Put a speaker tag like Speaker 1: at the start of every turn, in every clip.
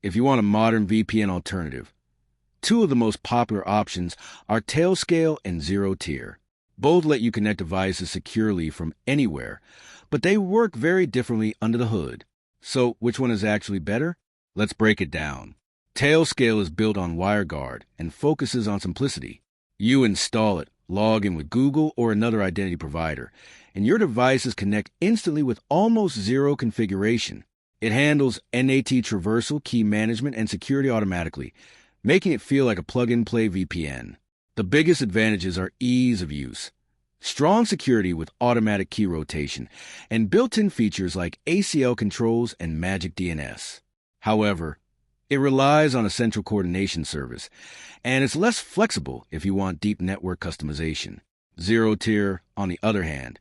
Speaker 1: if you want a modern VPN alternative. Two of the most popular options are Tailscale and ZeroTier. Both let you connect devices securely from anywhere, but they work very differently under the hood. So, which one is actually better? Let's break it down. Tailscale is built on WireGuard and focuses on simplicity. You install it, log in with Google or another identity provider, and your devices connect instantly with almost zero configuration. It handles NAT traversal, key management, and security automatically, making it feel like a plug-and-play VPN. The biggest advantages are ease of use, strong security with automatic key rotation, and built-in features like ACL controls and magic DNS. However, it relies on a central coordination service, and it's less flexible if you want deep network customization. ZeroTier, on the other hand,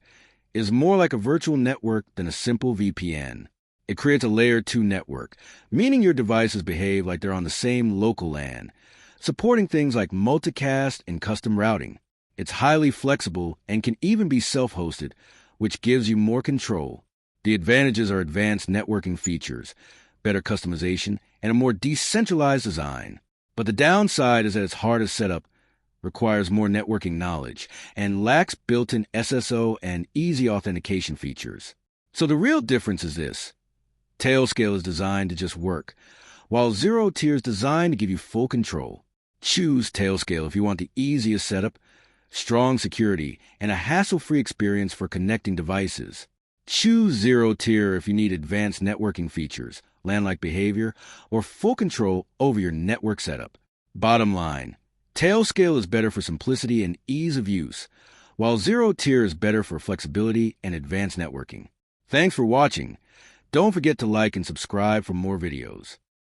Speaker 1: is more like a virtual network than a simple VPN. It creates a layer 2 network, meaning your devices behave like they're on the same local LAN, supporting things like multicast and custom routing. It's highly flexible and can even be self-hosted, which gives you more control. The advantages are advanced networking features, better customization, and a more decentralized design. But the downside is that it's hard to set up, requires more networking knowledge, and lacks built-in SSO and easy authentication features. So the real difference is this. Tailscale is designed to just work, while ZeroTier is designed to give you full control. Choose Tailscale if you want the easiest setup, strong security, and a hassle-free experience for connecting devices. Choose ZeroTier if you need advanced networking features, LAN-like behavior, or full control over your network setup. Bottom line, Tailscale is better for simplicity and ease of use, while ZeroTier is better for flexibility and advanced networking. Thanks for watching. Don't forget to like and subscribe for more videos.